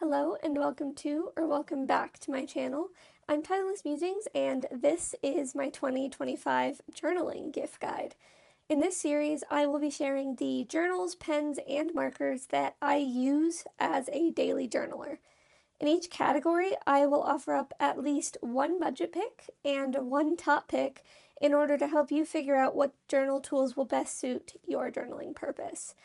Hello and welcome to, or welcome back to my channel. I'm Titleless Musings and this is my 2025 journaling gift guide. In this series, I will be sharing the journals, pens, and markers that I use as a daily journaler. In each category, I will offer up at least one budget pick and one top pick in order to help you figure out what journal tools will best suit your journaling purpose.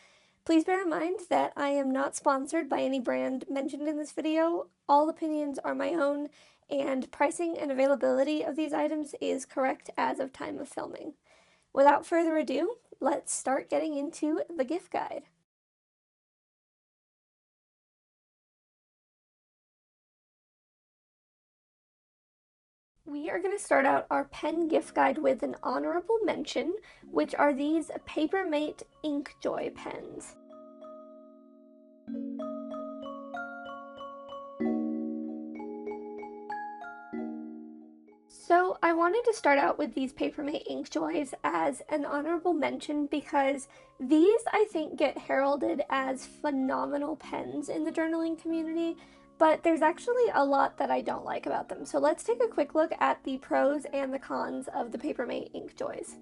Please bear in mind that I am not sponsored by any brand mentioned in this video. All opinions are my own, and pricing and availability of these items is correct as of time of filming. Without further ado, let's start getting into the gift guide. We are going to start out our pen gift guide with an honorable mention, which are these Papermate Inkjoy pens. So I wanted to start out with these Papermate Inkjoys as an honorable mention because these I think get heralded as phenomenal pens in the journaling community, but there's actually a lot that I don't like about them. So let's take a quick look at the pros and the cons of the Papermate Inkjoys.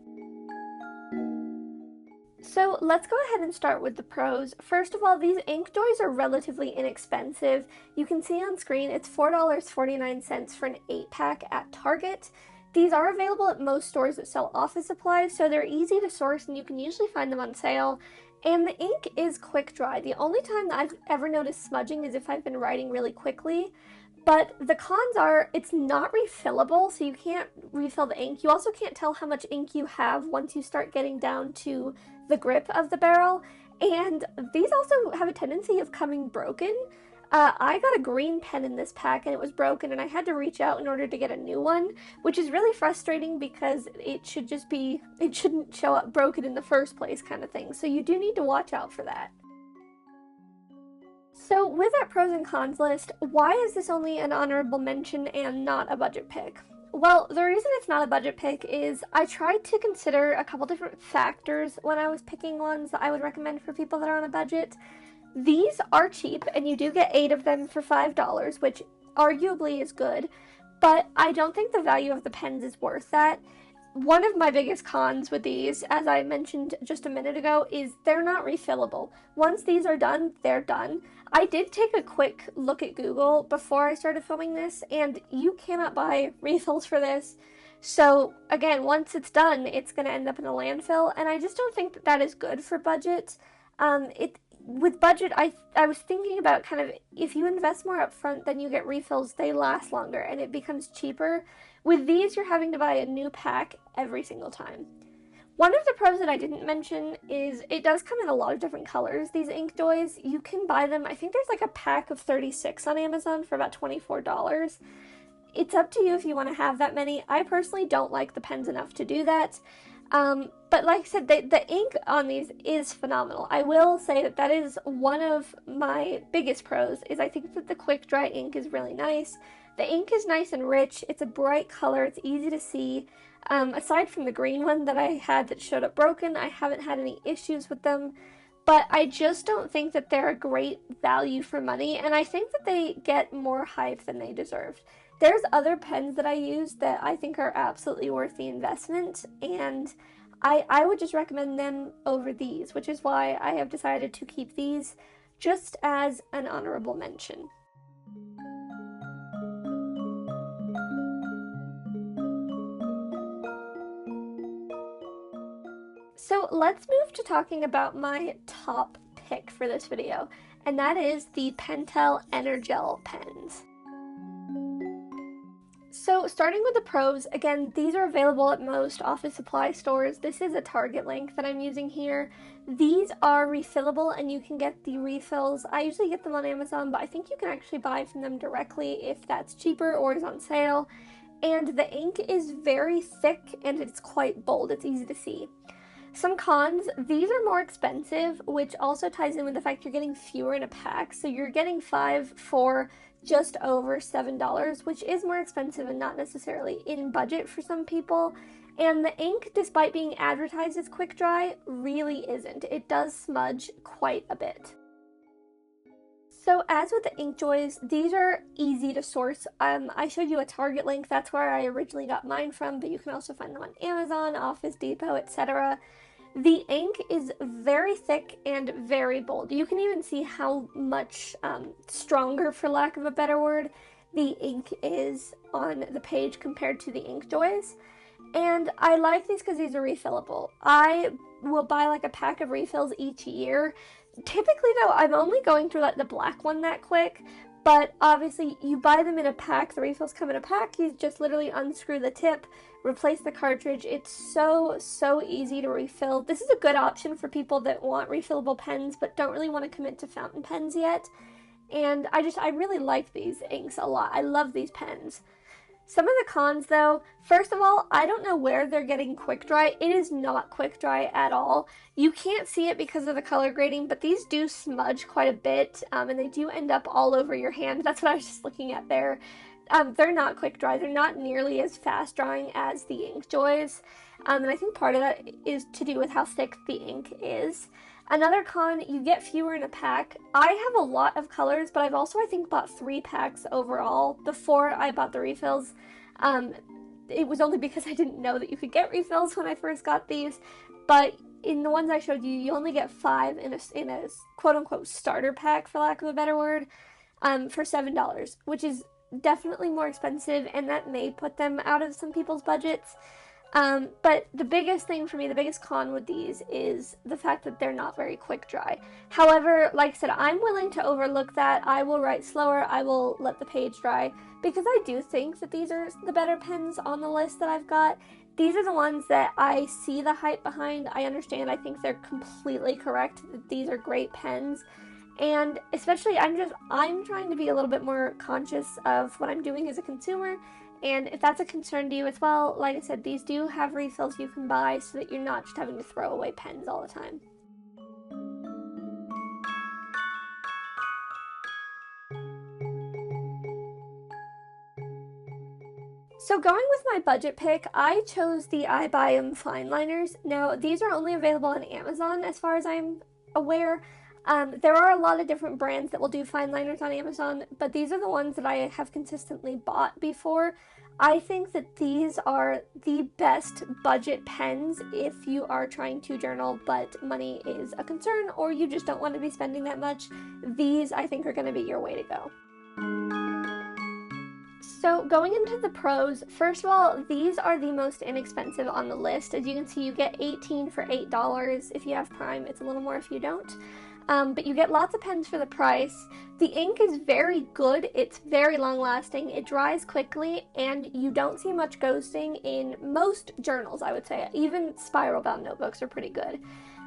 So let's go ahead and start with the pros. First of all, these Inkjoys are relatively inexpensive. You can see on screen it's $4.49 for an 8-pack at Target. These are available at most stores that sell office supplies, so they're easy to source and you can usually find them on sale. And the ink is quick dry. The only time that I've ever noticed smudging is if I've been writing really quickly. But the cons are it's not refillable, so you can't refill the ink. You also can't tell how much ink you have once you start getting down to the grip of the barrel. And these also have a tendency of coming broken. I got a green pen in this pack and it was broken and I had to reach out in order to get a new one, which is really frustrating because it shouldn't show up broken in the first place kind of thing. So you do need to watch out for that. So with that pros and cons list, why is this only an honorable mention and not a budget pick? Well, the reason it's not a budget pick is I tried to consider a couple different factors when I was picking ones that I would recommend for people that are on a budget. These are cheap, and you do get 8 of them for $5, which arguably is good, but I don't think the value of the pens is worth that. One of my biggest cons with these, as I mentioned just a minute ago, is they're not refillable. Once these are done, they're done. I did take a quick look at Google before I started filming this, and you cannot buy refills for this. So again, once it's done, it's going to end up in a landfill, and I just don't think that that is good for budget. With budget, I was thinking about kind of if you invest more up front, then you get refills, they last longer, and it becomes cheaper. With these, you're having to buy a new pack every single time. One of the pros that I didn't mention is it does come in a lot of different colors, these Inkjoys. You can buy them, I think there's like a pack of 36 on Amazon for about $24. It's up to you if you want to have that many. I personally don't like the pens enough to do that. But like I said, the ink on these is phenomenal. I will say that that is one of my biggest pros, is I think that the quick dry ink is really nice. The ink is nice and rich, it's a bright color, it's easy to see. Aside from the green one that I had that showed up broken, I haven't had any issues with them. But I just don't think that they're a great value for money, and I think that they get more hype than they deserve. There's other pens that I use that I think are absolutely worth the investment, and I would just recommend them over these, which is why I have decided to keep these just as an honorable mention. So let's move to talking about my top pick for this video, and that is the Pentel EnerGels pens. So starting with the pros, again, these are available at most office supply stores. This is a Target link that I'm using here. These are refillable and you can get the refills. I usually get them on Amazon, but I think you can actually buy from them directly if that's cheaper or is on sale. And the ink is very thick and it's quite bold. It's easy to see. Some cons, these are more expensive, which also ties in with the fact you're getting fewer in a pack. So you're getting 5 for just over $7, which is more expensive and not necessarily in budget for some people. And the ink, despite being advertised as quick dry, really isn't. It does smudge quite a bit. So as with the Inkjoys, these are easy to source. I showed you a Target link. That's where I originally got mine from, but you can also find them on Amazon, Office Depot, etc. The ink is very thick and very bold. You can even see how much stronger, for lack of a better word, the ink is on the page compared to the Inkjoys. And I like these because these are refillable. I will buy like a pack of refills each year. Typically, though, I'm only going through like the black one that quick. But obviously, you buy them in a pack. The refills come in a pack. You just literally unscrew the tip, replace the cartridge. It's so easy to refill. This is a good option for people that want refillable pens but don't really want to commit to fountain pens yet. And I really like these inks a lot. I love these pens. Some of the cons, though, first of all, I don't know where they're getting quick dry. It is not quick dry at all. You can't see it because of the color grading, but these do smudge quite a bit, and they do end up all over your hand. That's what I was just looking at there. They're not quick dry. They're not nearly as fast drying as the Inkjoys, and I think part of that is to do with how thick the ink is. Another con, you get fewer in a pack. I have a lot of colors, but I've also, I think, bought 3 packs overall before I bought the refills. It was only because I didn't know that you could get refills when I first got these, but in the ones I showed you, you only get 5 in a quote-unquote starter pack, for lack of a better word, for $7, which is definitely more expensive, and that may put them out of some people's budgets. But the biggest thing for me, the biggest con with these is the fact that they're not very quick dry. However, like I said, I'm willing to overlook that. I will write slower. I will let the page dry because I do think that these are the better pens on the list that I've got. These are the ones that I see the hype behind. I understand. I think they're completely correct. These are great pens. And especially, I'm trying to be a little bit more conscious of what I'm doing as a consumer. And if that's a concern to you as well, like I said, these do have refills you can buy so that you're not just having to throw away pens all the time. So going with my budget pick, I chose the iBayam Fineliners. Now, these are only available on Amazon as far as I'm aware. There are a lot of different brands that will do fine liners on Amazon, but these are the ones that I have consistently bought before. I think that these are the best budget pens if you are trying to journal, but money is a concern, or you just don't want to be spending that much. These, I think, are going to be your way to go. So going into the pros, first of all, these are the most inexpensive on the list. As you can see, you get 18 for $8 if you have Prime. It's a little more if you don't. But you get lots of pens for the price. The ink is very good. It's very long lasting. It dries quickly, and you don't see much ghosting in most journals, I would say. Even spiral bound notebooks are pretty good.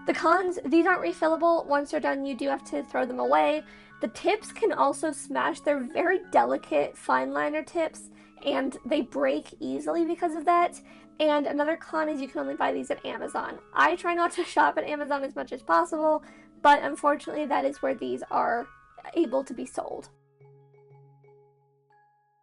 The cons, these aren't refillable. Once they're done, you do have to throw them away. The tips can also smash. They're very delicate fine liner tips, and they break easily because of that. And another con is you can only buy these at Amazon. I try not to shop at Amazon as much as possible, but unfortunately that is where these are able to be sold.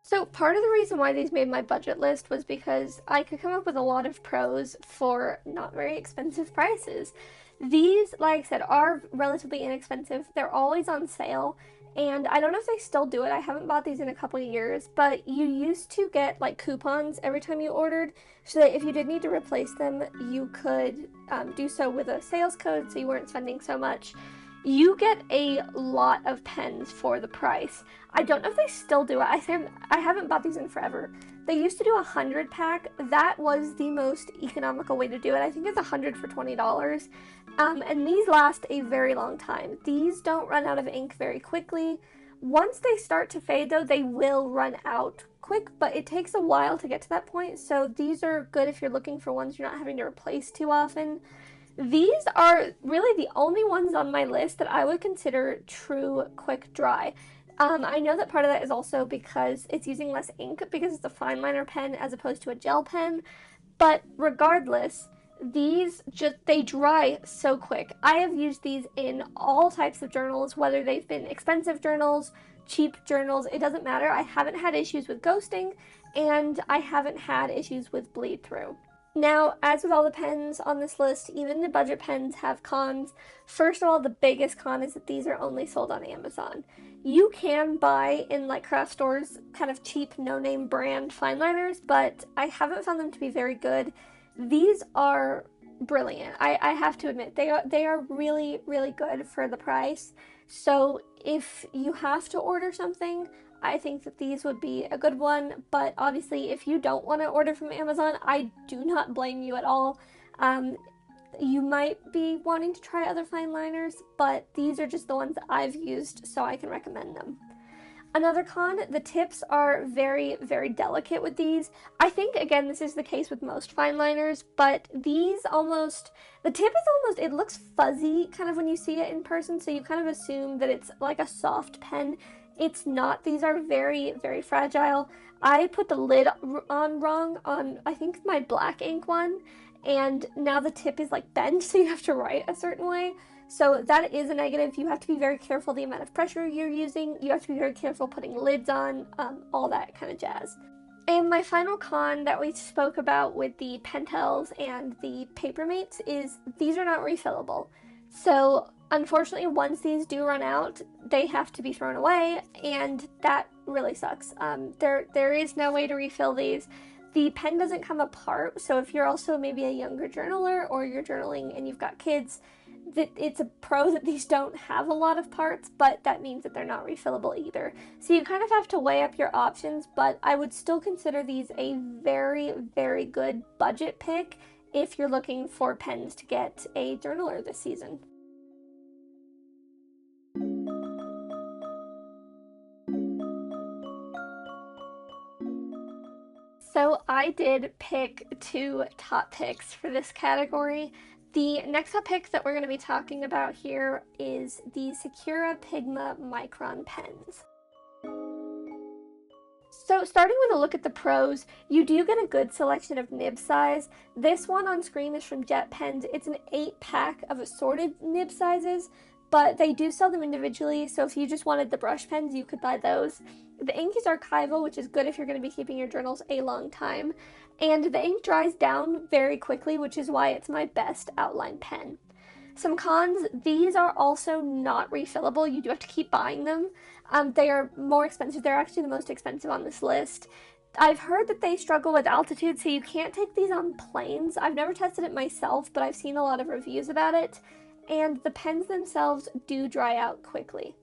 So part of the reason why these made my budget list was because I could come up with a lot of pros for not very expensive prices. These, like I said, are relatively inexpensive. They're always on sale, and I don't know if they still do it. I haven't bought these in a couple of years, but you used to get like coupons every time you ordered, so that if you did need to replace them, you could do so with a sales code so you weren't spending so much. You get a lot of pens for the price. I don't know if they still do it. I haven't bought these in forever. They used to do 100 pack. That was the most economical way to do it. I think it's 100 for $20. And these last a very long time. These don't run out of ink very quickly. Once they start to fade, though, they will run out quick, but it takes a while to get to that point. So these are good if you're looking for ones you're not having to replace too often. These are really the only ones on my list that I would consider true quick dry. I know that part of that is also because it's using less ink because it's a fine liner pen as opposed to a gel pen, but regardless, these they dry so quick. I have used these in all types of journals, whether they've been expensive journals, cheap journals, it doesn't matter. I haven't had issues with ghosting, and I haven't had issues with bleed through. Now, as with all the pens on this list, even the budget pens have cons. First of all, the biggest con is that these are only sold on Amazon. You can buy in like craft stores kind of cheap no-name brand Fineliners, but I haven't found them to be very good. These are brilliant. I have to admit they are really, really good for the price. So if you have to order something, I think that these would be a good one, but obviously if you don't want to order from Amazon, I do not blame you at all. Um, you might be wanting to try other fine liners, but these are just the ones that I've used, so I can recommend them. Another con, the tips are very, very delicate with these. I think, again, this is the case with most fine liners, but these almost, the tip is almost, it looks fuzzy kind of when you see it in person, so you kind of assume that it's like a soft pen. It's not. These are very, very fragile. I put the lid on wrong on, I think, my black ink one, and now the tip is like bent, so you have to write a certain way. So that is a negative. You have to be very careful the amount of pressure you're using. You have to be very careful putting lids on, all that kind of jazz. And my final con that we spoke about with the Pentels and the Papermates is these are not refillable. So unfortunately, once these do run out, they have to be thrown away, and that really sucks. There is no way to refill these. The pen doesn't come apart, so if you're also maybe a younger journaler or you're journaling and you've got kids, it's a pro that these don't have a lot of parts, but that means that they're not refillable either. So you kind of have to weigh up your options, but I would still consider these a very, very good budget pick if you're looking for pens to get a journaler this season. So I did pick 2 top picks for this category. The next top pick that we're going to be talking about here is the Sakura Pigma Micron pens. So starting with a look at the pros, you do get a good selection of nib size. This one on screen is from Jet Pens. It's an 8-pack of assorted nib sizes, but they do sell them individually, so if you just wanted the brush pens, you could buy those. The ink is archival, which is good if you're going to be keeping your journals a long time, and the ink dries down very quickly, which is why it's my best outline pen. Some cons, these are also not refillable. You do have to keep buying them. They are more expensive. They're actually the most expensive on this list. I've heard that they struggle with altitude, so you can't take these on planes. I've never tested it myself, but I've seen a lot of reviews about it, and the pens themselves do dry out quickly.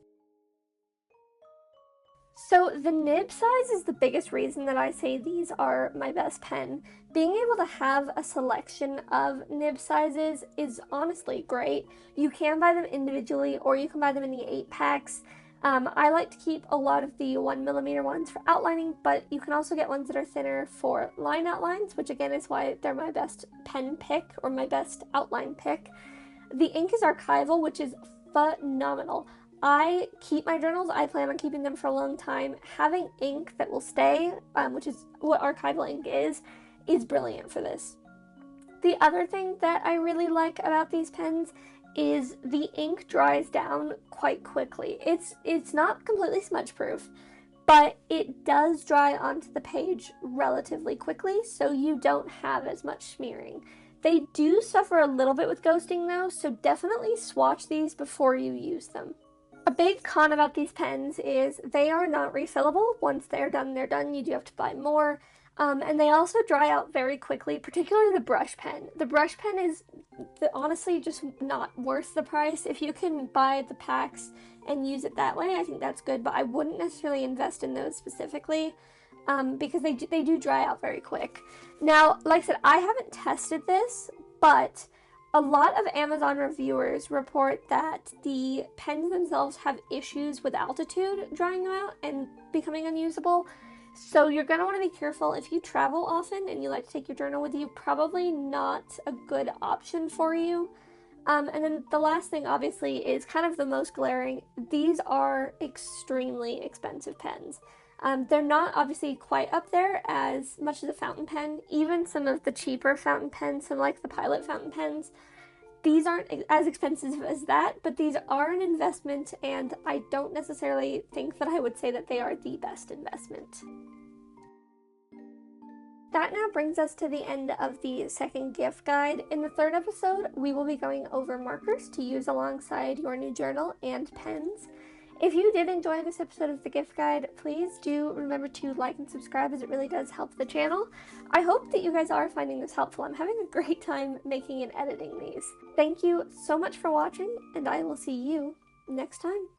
So the nib size is the biggest reason that I say these are my best pen. Being able to have a selection of nib sizes is honestly great. You can buy them individually or you can buy them in the 8-packs. I like to keep a lot of the 1mm ones for outlining, but you can also get ones that are thinner for line outlines, which again is why they're my best pen pick or my best outline pick. The ink is archival, which is phenomenal. I keep my journals. I plan on keeping them for a long time. Having ink that will stay, which is what archival ink is brilliant for this. The other thing that I really like about these pens is the ink dries down quite quickly. It's not completely smudge proof, but it does dry onto the page relatively quickly, so you don't have as much smearing. They do suffer a little bit with ghosting though, so definitely swatch these before you use them. A big con about these pens is they are not refillable. Once they're done, they're done. You do have to buy more. And they also dry out very quickly, particularly the brush pen. The brush pen is honestly just not worth the price. If you can buy the packs and use it that way, I think that's good, but I wouldn't necessarily invest in those specifically because they do dry out very quick. Now, like I said, I haven't tested this, but a lot of Amazon reviewers report that the pens themselves have issues with altitude drying them out and becoming unusable. So you're going to want to be careful. If you travel often and you like to take your journal with you, probably not a good option for you. And then the last thing, obviously, is kind of the most glaring. These are extremely expensive pens. They're not obviously quite up there as much as a fountain pen. Even some of the cheaper fountain pens, some like the Pilot fountain pens, these aren't as expensive as that, but these are an investment, and I don't necessarily think that I would say that they are the best investment. that now brings us to the end of the second gift guide. In the third episode, we will be going over markers to use alongside your new journal and pens. If you did enjoy this episode of the gift guide, please do remember to like and subscribe, as it really does help the channel. I hope that you guys are finding this helpful. I'm having a great time making and editing these. Thank you so much for watching, and I will see you next time.